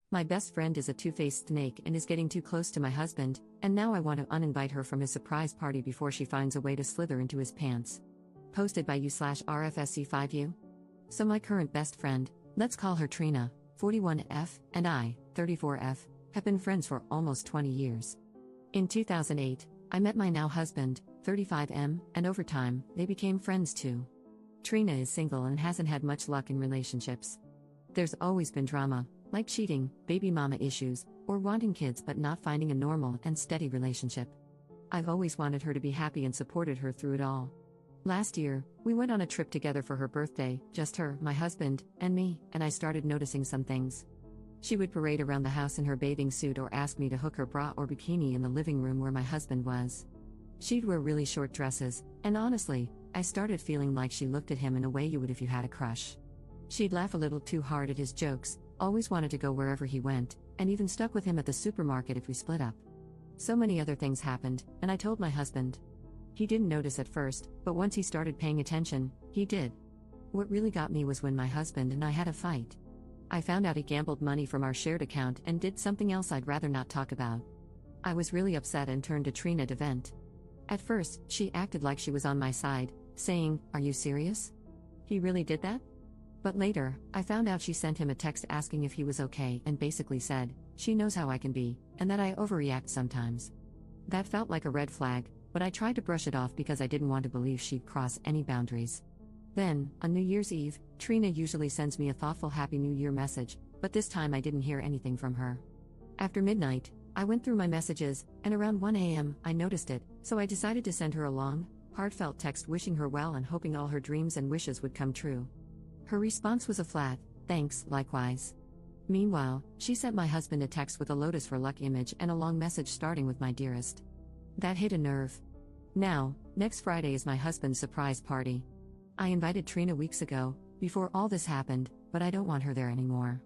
My best friend is a two-faced snake and is getting too close to my husband, and now I want to uninvite her from his surprise party before she finds a way to slither into his pants. Posted by you/RFSC5U. So my current best friend, let's call her Trina, 41F, and I, 34F, have been friends for almost 20 years. In 2008, I met my now husband, 35M, and over time, they became friends too. Trina is single and hasn't had much luck in relationships. There's always been drama, like cheating, baby mama issues, or wanting kids but not finding a normal and steady relationship. I've always wanted her to be happy and supported her through it all. Last year, we went on a trip together for her birthday, just her, my husband, and me, and I started noticing some things. She would parade around the house in her bathing suit or ask me to hook her bra or bikini in the living room where my husband was. She'd wear really short dresses, and honestly, I started feeling like she looked at him in a way you would if you had a crush. She'd laugh a little too hard at his jokes, always wanted to go wherever he went, and even stuck with him at the supermarket if we split up. So many other things happened, and I told my husband. He didn't notice at first, but once he started paying attention, he did. What really got me was when my husband and I had a fight. I found out he gambled money from our shared account and did something else I'd rather not talk about. I was really upset and turned to Trina to vent. At first, she acted like she was on my side, saying, "Are you serious? He really did that?" But later, I found out she sent him a text asking if he was okay and basically said, she knows how I can be, and that I overreact sometimes. That felt like a red flag, but I tried to brush it off because I didn't want to believe she'd cross any boundaries. Then, on New Year's Eve, Trina usually sends me a thoughtful Happy New Year message, but this time I didn't hear anything from her. After midnight, I went through my messages, and around 1 a.m., I noticed it, so I decided to send her a long, heartfelt text wishing her well and hoping all her dreams and wishes would come true. Her response was a flat, "Thanks, likewise." Meanwhile, she sent my husband a text with a Lotus for Luck image and a long message starting with "My dearest." That hit a nerve. Now, next Friday is my husband's surprise party. I invited Trina weeks ago, before all this happened, but I don't want her there anymore.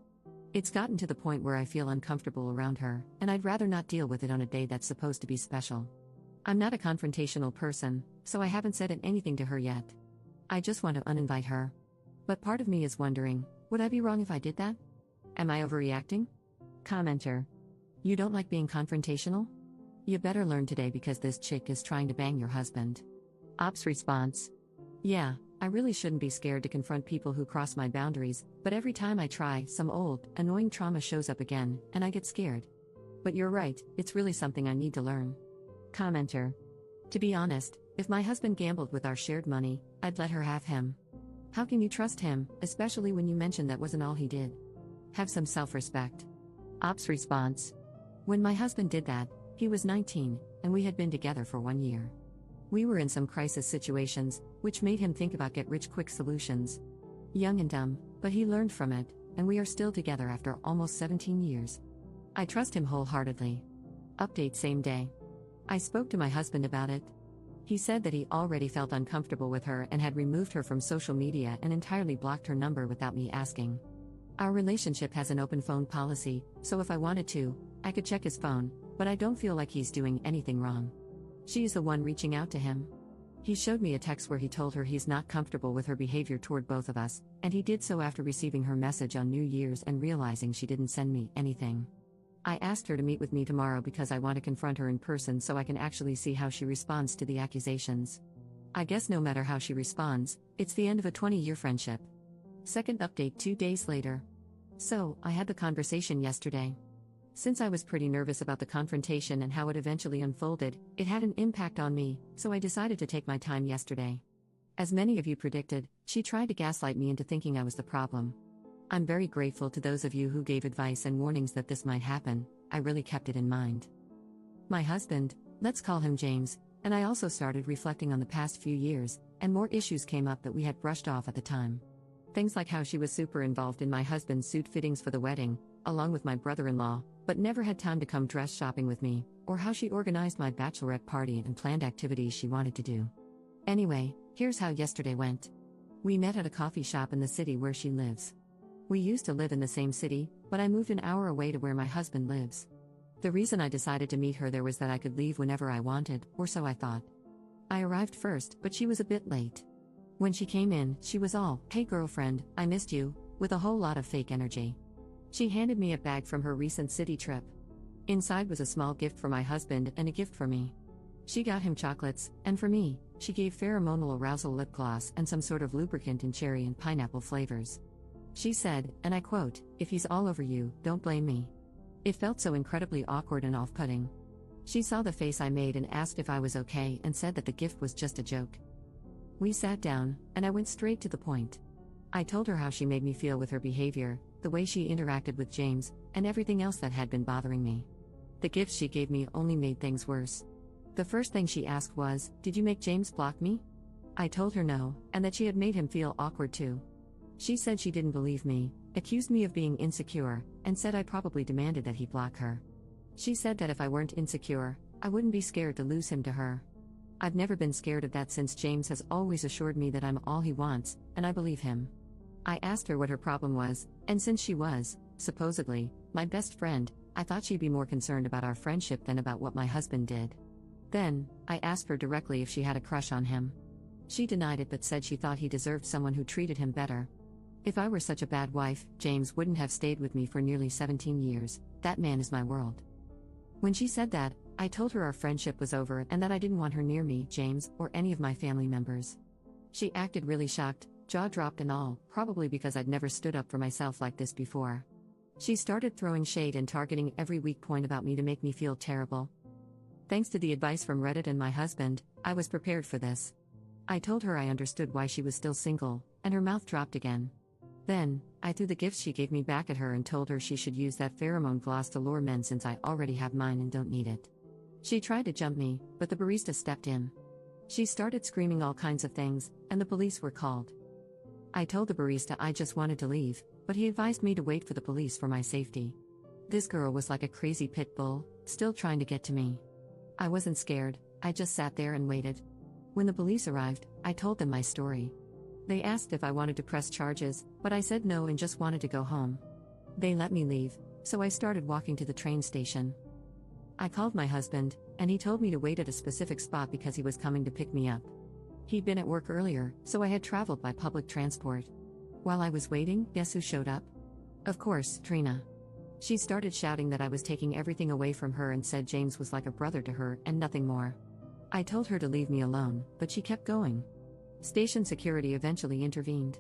It's gotten to the point where I feel uncomfortable around her, and I'd rather not deal with it on a day that's supposed to be special. I'm not a confrontational person, so I haven't said anything to her yet. I just want to uninvite her. But part of me is wondering, would I be wrong if I did that? Am I overreacting? Commenter. You don't like being confrontational? You better learn today because this chick is trying to bang your husband. Ops response. Yeah, I really shouldn't be scared to confront people who cross my boundaries, but every time I try, some old, annoying trauma shows up again, and I get scared. But you're right, it's really something I need to learn. Commenter. To be honest, if my husband gambled with our shared money, I'd let her have him. How can you trust him, especially when you mentioned that wasn't all he did? Have some self-respect. Ops response. When my husband did that, he was 19, and we had been together for 1 year. We were in some crisis situations, which made him think about get-rich-quick solutions. Young and dumb, but he learned from it, and we are still together after almost 17 years. I trust him wholeheartedly. Update same day. I spoke to my husband about it. He said that he already felt uncomfortable with her and had removed her from social media and entirely blocked her number without me asking. Our relationship has an open phone policy, so if I wanted to, I could check his phone, but I don't feel like he's doing anything wrong. She is the one reaching out to him. He showed me a text where he told her he's not comfortable with her behavior toward both of us, and he did so after receiving her message on New Year's and realizing she didn't send me anything. I asked her to meet with me tomorrow because I want to confront her in person so I can actually see how she responds to the accusations. I guess no matter how she responds, it's the end of a 20-year friendship. Second update 2 days later. So, I had the conversation yesterday. Since I was pretty nervous about the confrontation and how it eventually unfolded, it had an impact on me, so I decided to take my time yesterday. As many of you predicted, she tried to gaslight me into thinking I was the problem. I'm very grateful to those of you who gave advice and warnings that this might happen. I really kept it in mind. My husband, let's call him James, and I also started reflecting on the past few years, and more issues came up that we had brushed off at the time. Things like how she was super involved in my husband's suit fittings for the wedding, along with my brother-in-law, but never had time to come dress shopping with me, or how she organized my bachelorette party and planned activities she wanted to do. Anyway, here's how yesterday went. We met at a coffee shop in the city where she lives. We used to live in the same city, but I moved an hour away to where my husband lives. The reason I decided to meet her there was that I could leave whenever I wanted, or so I thought. I arrived first, but she was a bit late. When she came in, she was all, "Hey girlfriend, I missed you," with a whole lot of fake energy. She handed me a bag from her recent city trip. Inside was a small gift for my husband and a gift for me. She got him chocolates, and for me, she gave pheromonal arousal lip gloss and some sort of lubricant in cherry and pineapple flavors. She said, and I quote, "If he's all over you, don't blame me." It felt so incredibly awkward and off-putting. She saw the face I made and asked if I was okay and said that the gift was just a joke. We sat down, and I went straight to the point. I told her how she made me feel with her behavior, the way she interacted with James, and everything else that had been bothering me. The gifts she gave me only made things worse. The first thing she asked was, "Did you make James block me?" I told her no, and that she had made him feel awkward too. She said she didn't believe me, accused me of being insecure, and said I probably demanded that he block her. She said that if I weren't insecure, I wouldn't be scared to lose him to her. I've never been scared of that since James has always assured me that I'm all he wants, and I believe him. I asked her what her problem was, and since she was, supposedly, my best friend, I thought she'd be more concerned about our friendship than about what my husband did. Then, I asked her directly if she had a crush on him. She denied it but said she thought he deserved someone who treated him better. If I were such a bad wife, James wouldn't have stayed with me for nearly 17 years, that man is my world. When she said that, I told her our friendship was over and that I didn't want her near me, James, or any of my family members. She acted really shocked, jaw dropped and all, probably because I'd never stood up for myself like this before. She started throwing shade and targeting every weak point about me to make me feel terrible. Thanks to the advice from Reddit and my husband, I was prepared for this. I told her I understood why she was still single, and her mouth dropped again. Then, I threw the gifts she gave me back at her and told her she should use that pheromone gloss to lure men since I already have mine and don't need it. She tried to jump me, but the barista stepped in. She started screaming all kinds of things, and the police were called. I told the barista I just wanted to leave, but he advised me to wait for the police for my safety. This girl was like a crazy pit bull, still trying to get to me. I wasn't scared, I just sat there and waited. When the police arrived, I told them my story. They asked if I wanted to press charges, but I said no and just wanted to go home. They let me leave, so I started walking to the train station. I called my husband, and he told me to wait at a specific spot because he was coming to pick me up. He'd been at work earlier, so I had traveled by public transport. While I was waiting, guess who showed up? Of course, Trina. She started shouting that I was taking everything away from her and said James was like a brother to her and nothing more. I told her to leave me alone, but she kept going. Station security eventually intervened.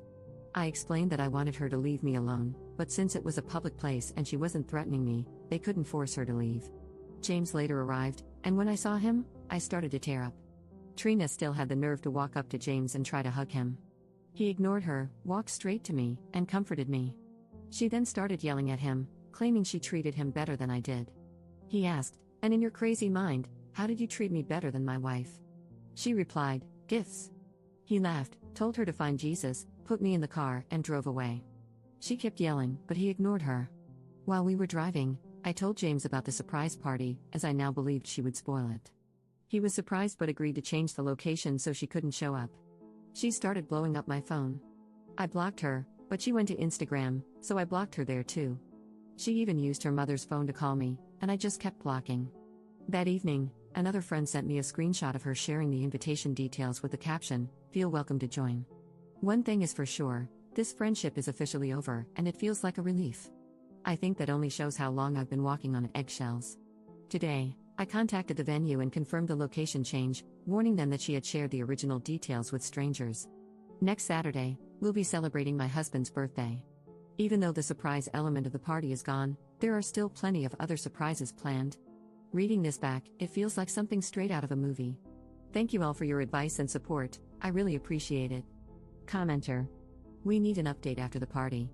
I explained that I wanted her to leave me alone, but since it was a public place and she wasn't threatening me, they couldn't force her to leave. James later arrived, and when I saw him, I started to tear up. Trina still had the nerve to walk up to James and try to hug him. He ignored her, walked straight to me, and comforted me. She then started yelling at him, claiming she treated him better than I did. He asked, "And in your crazy mind, how did you treat me better than my wife?" She replied, "Gifts." He laughed, told her to find Jesus, put me in the car, and drove away. She kept yelling, but he ignored her. While we were driving, I told James about the surprise party, as I now believed she would spoil it. He was surprised but agreed to change the location so she couldn't show up. She started blowing up my phone. I blocked her, but she went to Instagram, so I blocked her there too. She even used her mother's phone to call me, and I just kept blocking. That evening, another friend sent me a screenshot of her sharing the invitation details with the caption, "Feel welcome to join." One thing is for sure, this friendship is officially over, and it feels like a relief. I think that only shows how long I've been walking on eggshells. Today, I contacted the venue and confirmed the location change, warning them that she had shared the original details with strangers. Next Saturday, we'll be celebrating my husband's birthday. Even though the surprise element of the party is gone, there are still plenty of other surprises planned. Reading this back, it feels like something straight out of a movie. Thank you all for your advice and support, I really appreciate it. Commenter. We need an update after the party.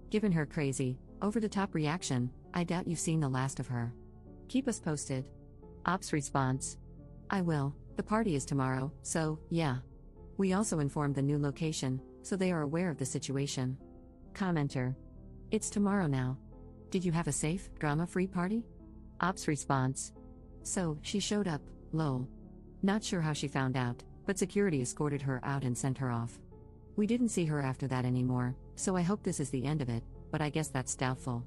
Given her crazy, over-the-top reaction, I doubt you've seen the last of her. Keep us posted. Ops response. I will, the party is tomorrow, so, yeah. We also informed the new location, so they are aware of the situation. Commenter. It's tomorrow now. Did you have a safe, drama-free party? Ops response. So, she showed up, lol. Not sure how she found out, but security escorted her out and sent her off. We didn't see her after that anymore, so I hope this is the end of it, but I guess that's doubtful.